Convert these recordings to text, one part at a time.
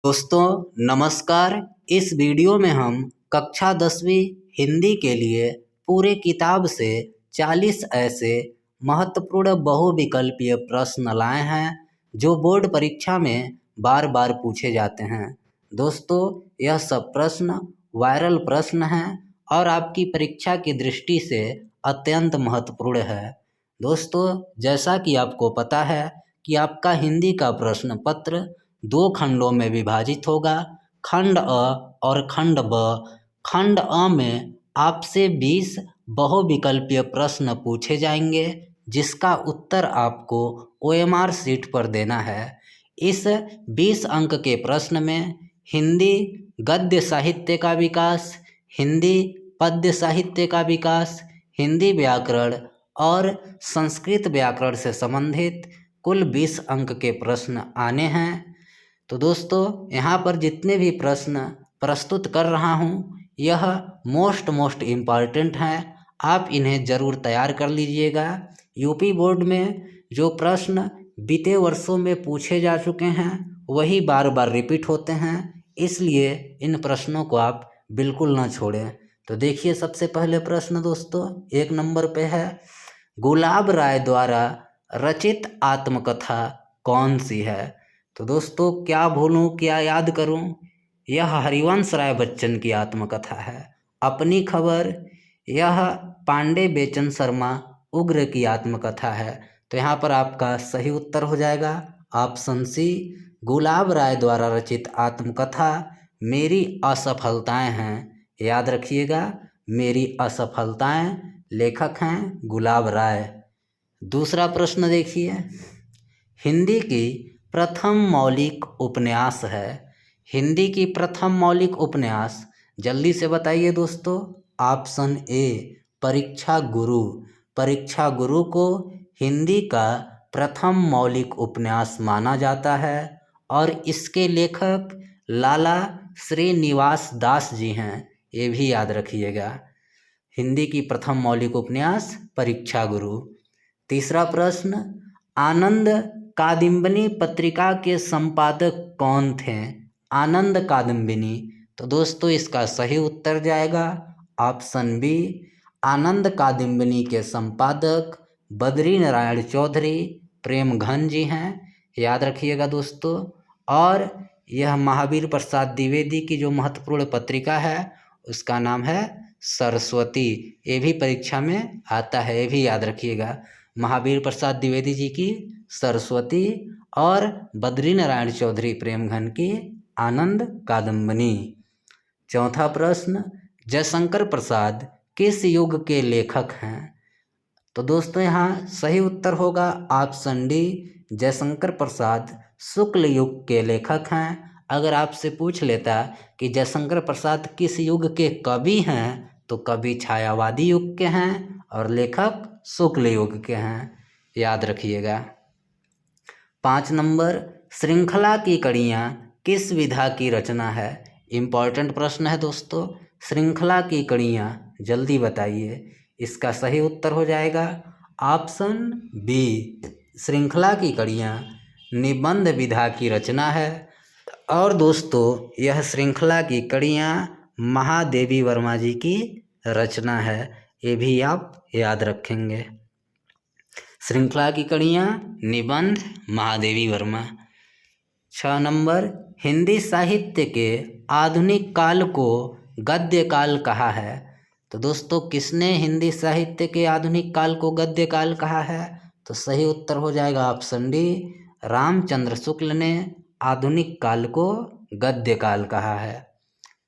दोस्तों नमस्कार। इस वीडियो में हम कक्षा 10वीं हिंदी के लिए पूरे किताब से 40 ऐसे महत्वपूर्ण बहुविकल्पीय प्रश्न लाए हैं जो बोर्ड परीक्षा में बार बार पूछे जाते हैं। दोस्तों यह सब प्रश्न वायरल प्रश्न हैं और आपकी परीक्षा की दृष्टि से अत्यंत महत्वपूर्ण है। दोस्तों जैसा कि आपको पता है कि आपका हिंदी का प्रश्न पत्र 2 खंडों में विभाजित होगा, खंड अ और खंड ब। खंड अ में आपसे 20 बहुविकल्पीय प्रश्न पूछे जाएंगे जिसका उत्तर आपको OMR शीट पर देना है। इस 20 अंक के प्रश्न में हिंदी गद्य साहित्य का विकास, हिंदी पद्य साहित्य का विकास, हिंदी व्याकरण और संस्कृत व्याकरण से संबंधित कुल 20 अंक के प्रश्न आने हैं। तो दोस्तों यहाँ पर जितने भी प्रश्न प्रस्तुत कर रहा हूँ यह मोस्ट इम्पॉर्टेंट हैं, आप इन्हें ज़रूर तैयार कर लीजिएगा। यूपी बोर्ड में जो प्रश्न बीते वर्षों में पूछे जा चुके हैं वही बार बार रिपीट होते हैं, इसलिए इन प्रश्नों को आप बिल्कुल ना छोड़ें। तो देखिए सबसे पहले प्रश्न दोस्तों 1 नंबर पे है, गुलाब राय द्वारा रचित आत्मकथा कौन सी है? तो दोस्तों क्या भूलूं क्या याद करूं, यह हरिवंश राय बच्चन की आत्मकथा है। अपनी खबर यह पांडे बेचन शर्मा उग्र की आत्मकथा है। तो यहाँ पर आपका सही उत्तर हो जाएगा ऑप्शन सी, गुलाब राय द्वारा रचित आत्मकथा मेरी असफलताएं हैं। याद रखिएगा मेरी असफलताएं, लेखक हैं गुलाब राय। दूसरा प्रश्न देखिए, हिंदी की प्रथम मौलिक उपन्यास है। हिंदी की प्रथम मौलिक उपन्यास जल्दी से बताइए दोस्तों। ऑप्शन ए परीक्षा गुरु। परीक्षा गुरु को हिंदी का प्रथम मौलिक उपन्यास माना जाता है और इसके लेखक लाला श्रीनिवास दास जी हैं, ये भी याद रखिएगा। हिंदी की प्रथम मौलिक उपन्यास परीक्षा गुरु। तीसरा प्रश्न, आनंद कादम्बिनी पत्रिका के संपादक कौन थे? आनंद कादम्बिनी। तो दोस्तों इसका सही उत्तर जाएगा ऑप्शन बी, आनंद कादम्बिनी के संपादक बद्री नारायण चौधरी प्रेमघन जी हैं। याद रखिएगा दोस्तों। और यह महावीर प्रसाद द्विवेदी की जो महत्वपूर्ण पत्रिका है उसका नाम है सरस्वती। ये भी परीक्षा में आता है, ये भी याद रखिएगा। महावीर प्रसाद द्विवेदी जी की सरस्वती और बद्री नारायण चौधरी प्रेमघन की आनंद कादम्बिनी। चौथा प्रश्न, जयशंकर प्रसाद किस युग के लेखक हैं? तो दोस्तों यहाँ सही उत्तर होगा ऑप्शन डी, जयशंकर प्रसाद शुक्ल युग के लेखक हैं। अगर आपसे पूछ लेता कि जयशंकर प्रसाद किस युग के कवि हैं तो कवि छायावादी युग के हैं और लेखक शुक्ल युग के हैं, याद रखिएगा। 5 नंबर, श्रृंखला की कड़ियाँ किस विधा की रचना है? इम्पॉर्टेंट प्रश्न है दोस्तों। श्रृंखला की कड़ियाँ जल्दी बताइए। इसका सही उत्तर हो जाएगा ऑप्शन बी, श्रृंखला की कड़ियाँ निबंध विधा की रचना है। और दोस्तों यह श्रृंखला की कड़ियाँ महादेवी वर्मा जी की रचना है, ये भी आप याद रखेंगे। श्रृंखला की कड़ियाँ निबंध महादेवी वर्मा। 6 नंबर, हिंदी साहित्य के आधुनिक काल को गद्य काल कहा है। तो दोस्तों किसने हिंदी साहित्य के आधुनिक काल को गद्य काल कहा है? तो सही उत्तर हो जाएगा ऑप्शन डी, रामचंद्र शुक्ल ने आधुनिक काल को गद्य काल कहा है।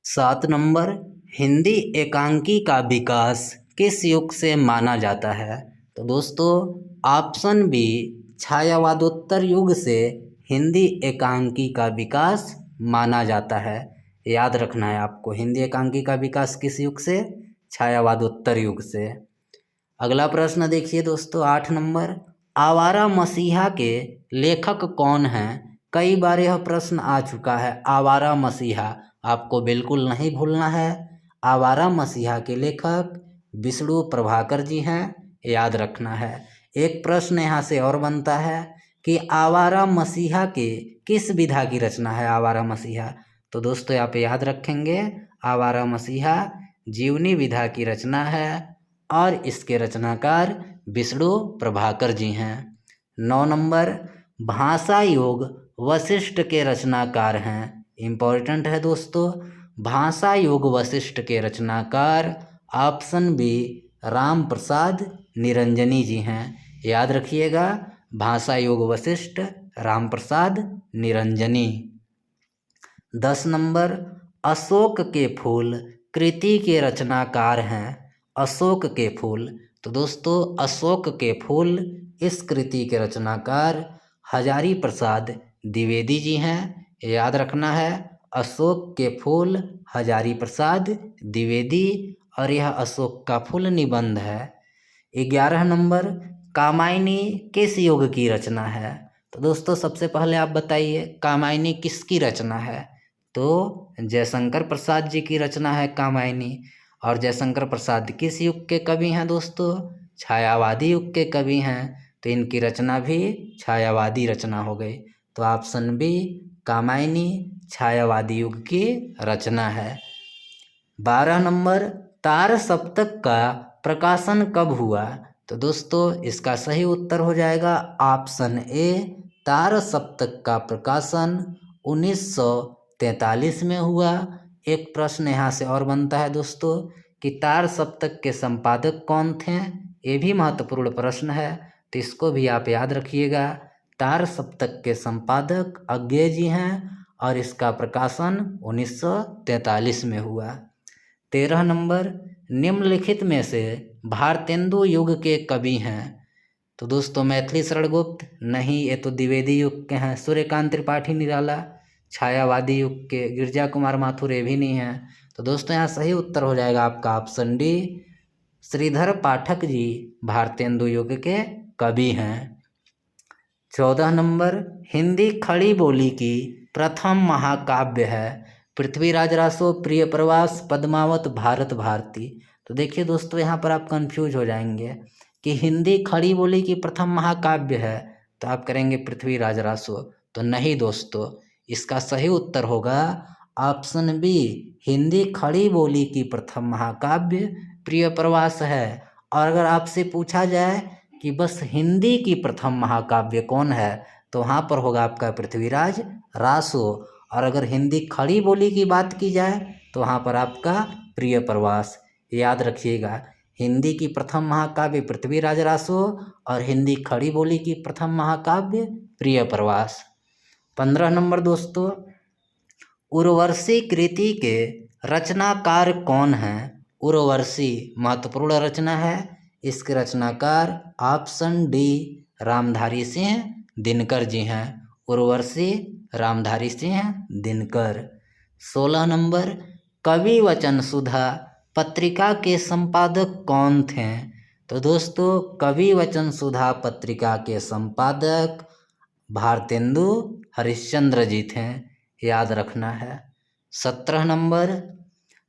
7 नंबर, हिंदी एकांकी का विकास किस युग से माना जाता है? तो दोस्तों ऑप्शन बी, छायावादोत्तर युग से हिंदी एकांकी का विकास माना जाता है। याद रखना है आपको, हिंदी एकांकी का विकास किस युग से? छायावादोत्तर युग से। अगला प्रश्न देखिए दोस्तों 8 नंबर, आवारा मसीहा के लेखक कौन हैं? कई बार यह प्रश्न आ चुका है। आवारा मसीहा आपको बिल्कुल नहीं भूलना है। आवारा मसीहा के लेखक विष्णु प्रभाकर जी हैं, याद रखना है। एक प्रश्न यहाँ से और बनता है कि आवारा मसीहा के किस विधा की रचना है आवारा मसीहा। तो दोस्तों यहाँ पे याद रखेंगे, आवारा मसीहा जीवनी विधा की रचना है और इसके रचनाकार विष्णु प्रभाकर जी हैं। 9 नंबर, भाषा योग वशिष्ठ के रचनाकार हैं। इम्पोर्टेंट है दोस्तों, भाषा योग वशिष्ठ के रचनाकार ऑप्शन बी राम प्रसाद निरंजनी जी हैं। याद रखिएगा, भाषा योग वशिष्ठ राम प्रसाद निरंजनी। 10 नंबर, अशोक के फूल कृति के रचनाकार हैं। अशोक के फूल, तो दोस्तों अशोक के फूल इस कृति के रचनाकार हजारी प्रसाद द्विवेदी जी हैं। याद रखना है, अशोक के फूल हजारी प्रसाद द्विवेदी, और यह अशोक का फूल निबंध है। 11 नंबर, कामायनी किस युग की रचना है। तो दोस्तों सबसे पहले आप बताइए कामायनी किसकी रचना है। तो जयशंकर प्रसाद जी की रचना है कामायनी। और जयशंकर प्रसाद किस युग के कवि हैं दोस्तों, छायावादी युग के कवि हैं। तो इनकी रचना भी छायावादी रचना हो गई। तो ऑप्शन बी कामायनी छायावादी युग की रचना है। 12 नंबर, तार सप्तक का प्रकाशन कब हुआ। तो दोस्तों इसका सही उत्तर हो जाएगा ऑप्शन ए तार सप्तक का प्रकाशन 1943 में हुआ। एक प्रश्न यहाँ से और बनता है दोस्तों कि तार सप्तक के संपादक कौन थे, ये भी महत्वपूर्ण प्रश्न है, तो इसको भी आप याद रखिएगा। तार सप्तक के संपादक अज्ञेय जी हैं और इसका प्रकाशन 1943 में हुआ। 13 नंबर, निम्नलिखित में से भारतेंदु युग के कवि हैं। तो दोस्तों मैथिली शरण गुप्त नहीं, ये तो द्विवेदी युग के हैं। सूर्यकांत त्रिपाठी निराला छायावादी युग के। गिरजा कुमार माथुर ये भी नहीं है। तो दोस्तों यहाँ सही उत्तर हो जाएगा आपका ऑप्शन डी श्रीधर पाठक जी भारतेंदु युग के कवि हैं। 14 नंबर, हिंदी खड़ी बोली की प्रथम महाकाव्य है। पृथ्वीराज रासो, प्रिय प्रवास, पद्मावत, भारत भारती। तो देखिए दोस्तों यहाँ पर आप कंफ्यूज हो जाएंगे कि हिंदी खड़ी बोली की प्रथम महाकाव्य है तो आप करेंगे पृथ्वीराज रासो। तो नहीं दोस्तों, इसका सही उत्तर होगा ऑप्शन बी हिंदी खड़ी बोली की प्रथम महाकाव्य प्रिय प्रवास है। और अगर आपसे पूछा जाए कि बस हिंदी की प्रथम महाकाव्य कौन है तो वहाँ पर होगा आपका पृथ्वीराज रासो। और अगर हिंदी खड़ी बोली की बात की जाए तो वहाँ पर आपका प्रिय प्रवास। याद रखिएगा, हिंदी की प्रथम महाकाव्य पृथ्वीराज रासो और हिंदी खड़ी बोली की प्रथम महाकाव्य प्रिय प्रवास। 15 नंबर दोस्तों, उर्वशी कृति के रचनाकार कौन हैं। उर्वशी महत्वपूर्ण रचना है, इसके रचनाकार ऑप्शन डी रामधारी सिंह दिनकर जी हैं। उर्वशी रामधारी सिंह दिनकर। 16 नंबर, कवि वचन सुधा पत्रिका के संपादक कौन थे। तो दोस्तों कवि वचन सुधा पत्रिका के संपादक भारतेंदु हरिश्चंद्र जी थे। याद रखना है। 17 नंबर,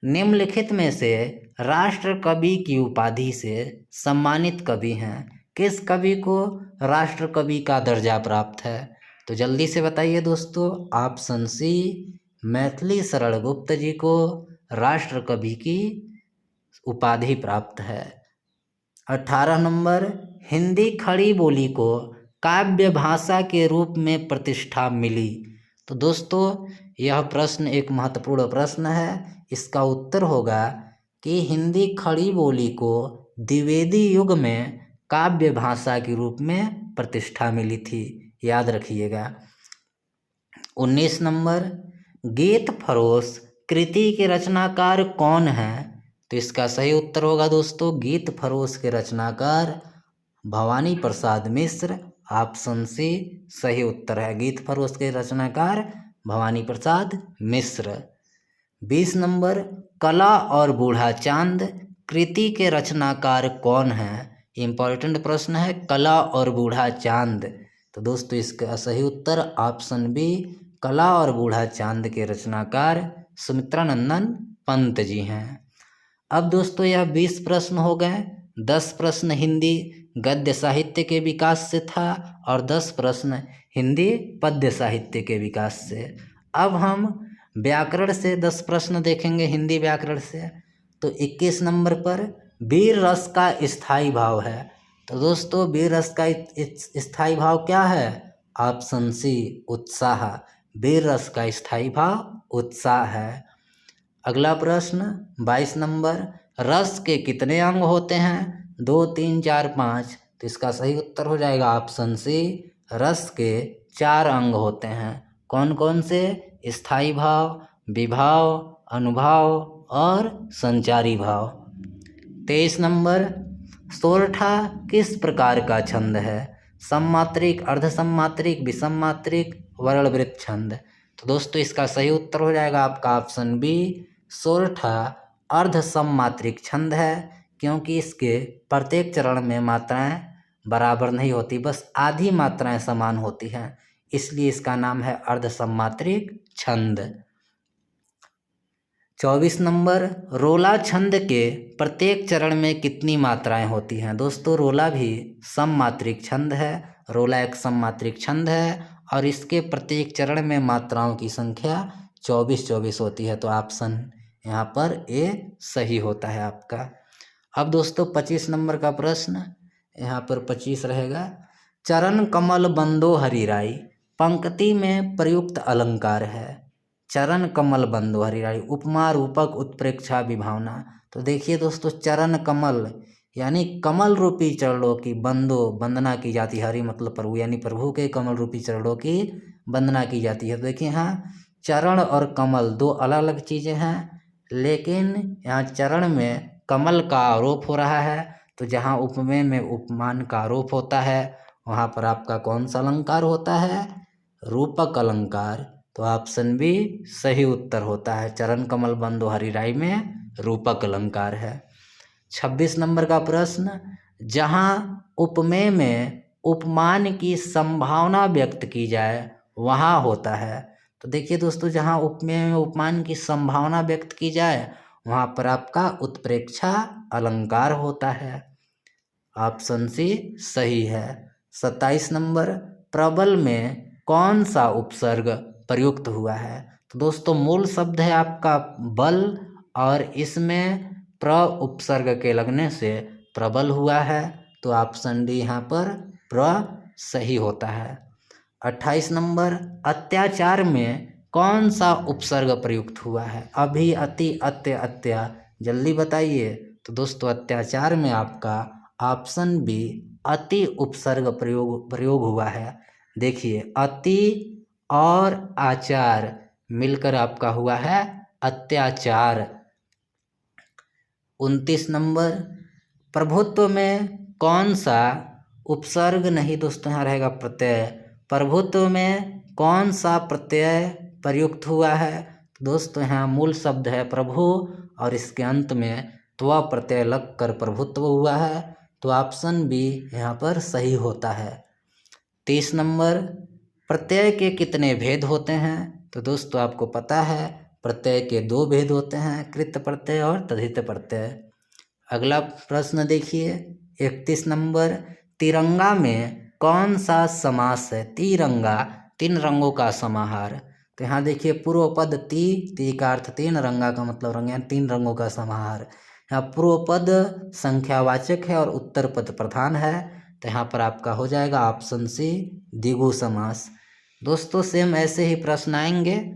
निम्नलिखित में से राष्ट्र कवि की उपाधि से सम्मानित कवि हैं। किस कवि को राष्ट्र कवि का दर्जा प्राप्त है। तो जल्दी से बताइए दोस्तों, ऑप्शन सी मैथिली शरण गुप्त जी को राष्ट्र कवि की उपाधि प्राप्त है। 18 नंबर, हिंदी खड़ी बोली को काव्य भाषा के रूप में प्रतिष्ठा मिली। तो दोस्तों यह प्रश्न एक महत्वपूर्ण प्रश्न है। इसका उत्तर होगा कि हिंदी खड़ी बोली को द्विवेदी युग में काव्य भाषा के रूप में प्रतिष्ठा मिली थी। याद रखिएगा। 19 नंबर, गीत फरोश कृति के रचनाकार कौन हैं। तो इसका सही उत्तर होगा दोस्तों गीत फरोश के रचनाकार भवानी प्रसाद मिश्र। ऑप्शन सी सही उत्तर है, गीत फरोश के रचनाकार भवानी प्रसाद मिश्र। 20 नंबर, कला और बूढ़ा चांद कृति के रचनाकार कौन हैं। इम्पॉर्टेंट प्रश्न है, कला और बूढ़ा चांद। तो दोस्तों इसका सही उत्तर ऑप्शन बी कला और बूढ़ा चांद के रचनाकार सुमित्रा नंदन पंत जी हैं। अब दोस्तों यह 20 प्रश्न हो गए। 10 प्रश्न हिंदी गद्य साहित्य के विकास से था और 10 प्रश्न हिंदी पद्य साहित्य के विकास से। अब हम व्याकरण से 10 प्रश्न देखेंगे हिंदी व्याकरण से। तो 21 नंबर पर वीर रस का स्थायी भाव है। तो दोस्तों वीर रस का स्थायी भाव क्या है? ऑप्शन सी उत्साह। वीर रस का स्थायी भाव उत्साह है। अगला प्रश्न 22 नंबर, रस के कितने अंग होते हैं? 2, 3, 4, 5। तो इसका सही उत्तर हो जाएगा ऑप्शन सी, रस के 4 अंग होते हैं। कौन कौन से? स्थायी भाव, विभाव, अनुभाव और संचारी भाव। 23 नंबर, सोरठा किस प्रकार का छंद है? सममात्रिक, अर्धसममात्रिक, विषममात्रिक, वर्णवृत्त छंद। तो दोस्तों इसका सही उत्तर हो जाएगा आपका ऑप्शन बी, सोरठा अर्धसममात्रिक छंद है, क्योंकि इसके प्रत्येक चरण में मात्राएं बराबर नहीं होती, बस आधी मात्राएं समान होती हैं, इसलिए इसका नाम है अर्धसममात्रिक छंद। 24 नंबर, रोला छंद के प्रत्येक चरण में कितनी मात्राएं होती हैं? दोस्तों रोला भी सममात्रिक छंद है। रोला एक सममात्रिक छंद है और इसके प्रत्येक चरण में मात्राओं की संख्या 24 होती है। तो ऑप्शन यहाँ पर ए सही होता है आपका। अब दोस्तों 25 नंबर का प्रश्न यहाँ पर 25 रहेगा। चरण कमल बंदो हरिराई पंक्ति में प्रयुक्त अलंकार है। चरण कमल बंदो हरिराई, उपमा, रूपक, उत्प्रेक्षा, विभावना। तो देखिए दोस्तों चरण कमल यानी कमल रूपी चरणों की बंदो वंदना की जाती है। हरि मतलब प्रभु, यानी प्रभु के कमल रूपी चरणों की वंदना की जाती है। तो देखिए यहाँ चरण और कमल दो अलग अलग चीज़ें हैं, लेकिन यहाँ चरण में कमल का आरोप हो रहा है, तो जहाँ उपमेय में उपमान का आरोप होता है वहाँ पर आपका कौन सा अलंकार होता है? रूपक अलंकार। तो ऑप्शन बी सही उत्तर होता है। चरण कमल बंदो हरिराई में रूपक अलंकार है। 26 नंबर का प्रश्न, जहाँ उपमेय में उपमान की संभावना व्यक्त की जाए वहाँ होता है। तो देखिए दोस्तों जहाँ उपमेय में उपमान की संभावना व्यक्त की जाए वहाँ पर आपका उत्प्रेक्षा अलंकार होता है। ऑप्शन सी सही है। 27 नंबर, प्रबल में कौन सा उपसर्ग प्रयुक्त हुआ है? तो दोस्तों मूल शब्द है आपका बल और इसमें प्र उपसर्ग के लगने से प्रबल हुआ है। तो ऑप्शन डी यहाँ पर प्र सही होता है। 28 नंबर, अत्याचार में कौन सा उपसर्ग प्रयुक्त हुआ है? अभी, अति, अत्य, अत्या, जल्दी बताइए। तो दोस्तों अत्याचार में आपका ऑप्शन बी अति उपसर्ग प्रयोग हुआ है। देखिए अति और आचार मिलकर आपका हुआ है अत्याचार। 29 नंबर, प्रभुत्व में कौन सा उपसर्ग नहीं दोस्तों यहाँ रहेगा प्रत्यय। प्रभुत्व में कौन सा प्रत्यय प्रयुक्त हुआ है? दोस्तों यहाँ मूल शब्द है प्रभु और इसके अंत में त्व प्रत्यय लगकर प्रभुत्व हुआ है। तो ऑप्शन बी यहाँ पर सही होता है। 30 नंबर, प्रत्यय के कितने भेद होते हैं? तो दोस्तों आपको पता है प्रत्यय के 2 भेद होते हैं, कृत प्रत्यय और तद्धित प्रत्यय। अगला प्रश्न देखिए 31 नंबर, तिरंगा में कौन सा समास है? तिरंगा 3 रंगों का समाहार। तो यहाँ देखिए पूर्व पद ती का अर्थ 3, रंगा का मतलब रंग, 3 रंगों का समाहार। यहाँ पूर्व पद संख्यावाचक है और उत्तर पद प्रधान है। तो यहाँ पर आपका हो जाएगा ऑप्शन सी द्विगु समास। दोस्तों सेम ऐसे ही प्रश्न आएंगे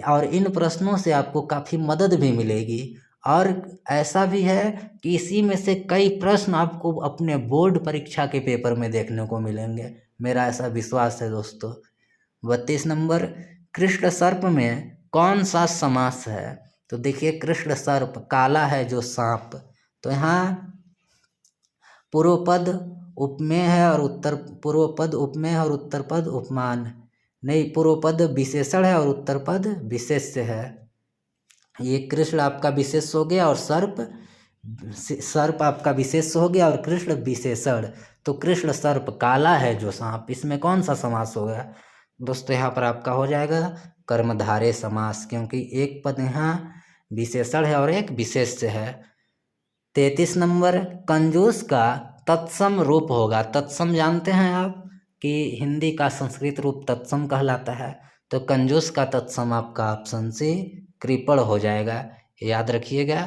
और इन प्रश्नों से आपको काफ़ी मदद भी मिलेगी, और ऐसा भी है कि इसी में से कई प्रश्न आपको अपने बोर्ड परीक्षा के पेपर में देखने को मिलेंगे, मेरा ऐसा विश्वास है दोस्तों। 32 नंबर, कृष्ण सर्प में कौन सा समास है? तो देखिए कृष्ण सर्प काला है जो सांप। तो यहाँ पूर्व पद उपमेय है और पूर्व पद उपमेय है और उत्तर पद उपमान नहीं, पूर्व पद विशेषण है और उत्तर पद विशेष्य है। ये कृष्ण आपका विशेष हो गया और सर्प आपका विशेष हो गया और कृष्ण विशेषण। तो कृष्ण सर्प काला है जो सांप, इसमें कौन सा समास हो गया? दोस्तों यहाँ पर आपका हो जाएगा कर्मधारय समास, क्योंकि एक पद यहाँ विशेषण है और एक विशेष्य है। 33 नंबर, कंजूस का तत्सम रूप होगा। तत्सम जानते हैं आप कि हिंदी का संस्कृत रूप तत्सम कहलाता है, तो कंजूस का तत्सम आपका ऑप्शन सी कृपण हो जाएगा। याद रखिएगा,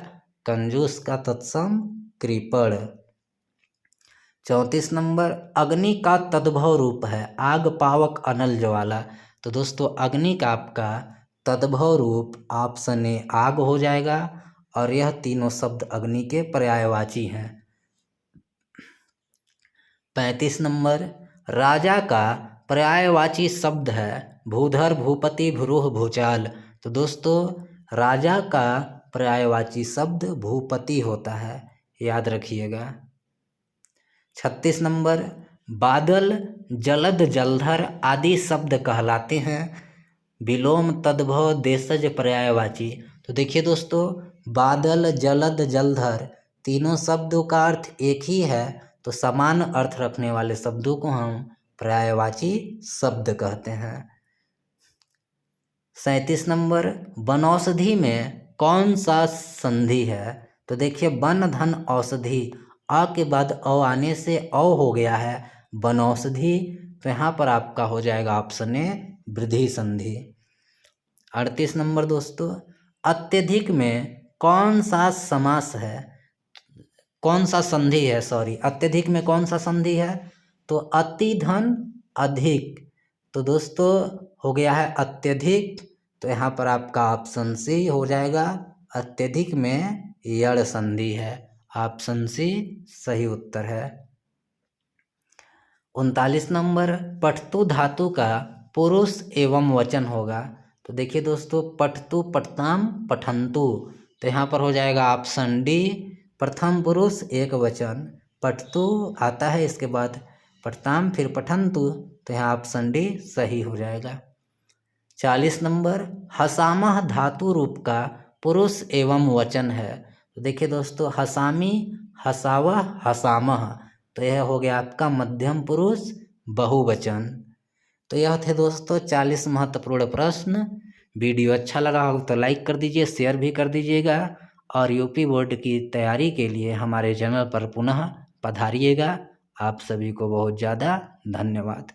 कंजूस का तत्सम कृपण। 34 नंबर, अग्नि का तद्भव रूप है आग, पावक, अनल, ज्वाला। तो दोस्तों अग्नि का आपका तद्भव रूप ऑप्शन ए आग हो जाएगा, और यह तीनों शब्द अग्नि के पर्यायवाची हैं। 35 नंबर, राजा का पर्यायवाची शब्द है भूधर, भूपति, भूरूह, भूचाल। तो दोस्तों राजा का पर्यायवाची शब्द भूपति होता है, याद रखिएगा। 36 नंबर, बादल, जलद, जलधर आदि शब्द कहलाते हैं विलोम, तद्भव, देशज पर्यायवाची। तो देखिए दोस्तों, बादल, जलद, जलधर तीनों शब्दों का अर्थ एक ही है, तो समान अर्थ रखने वाले शब्दों को हम पर्यायवाची शब्द कहते हैं। 37 नंबर, वनौषधि में कौन सा संधि है? तो देखिए वन, धन, औषधि, अ के बाद अ आने से अ हो गया है वनौषधि, तो यहाँ पर आपका हो जाएगा ऑप्शन ए वृद्धि संधि। 38 नंबर दोस्तों, अत्यधिक में कौन सा समास है, कौन सा संधि है, अत्यधिक में कौन सा संधि है? तो अति, धन, अधिक। तो दोस्तों हो गया है अत्यधिक, तो यहाँ पर आपका ऑप्शन सी हो जाएगा, अत्यधिक में यड़ संधि है, ऑप्शन सी सही उत्तर है। 39 नंबर, पठतु धातु का पुरुष एवं वचन होगा। तो देखिए दोस्तों, पठतु, पठताम, पठन्तु, तो यहाँ पर हो जाएगा ऑप्शन डी प्रथम पुरुष एक वचन, पठतु आता है इसके बाद पठताम फिर पठन्तु, तो यहाँ ऑप्शन डी सही हो जाएगा। 40 नंबर, हसामह धातु रूप का पुरुष एवं वचन है। तो देखिए दोस्तों, हसामी, हसावह, हसामह, तो यह हो गया आपका मध्यम पुरुष बहुवचन। तो यह थे दोस्तों 40 महत्वपूर्ण प्रश्न। वीडियो अच्छा लगा हो तो लाइक कर दीजिए, शेयर भी कर दीजिएगा, और यूपी बोर्ड की तैयारी के लिए हमारे चैनल पर पुनः पधारिएगा। आप सभी को बहुत ज़्यादा धन्यवाद।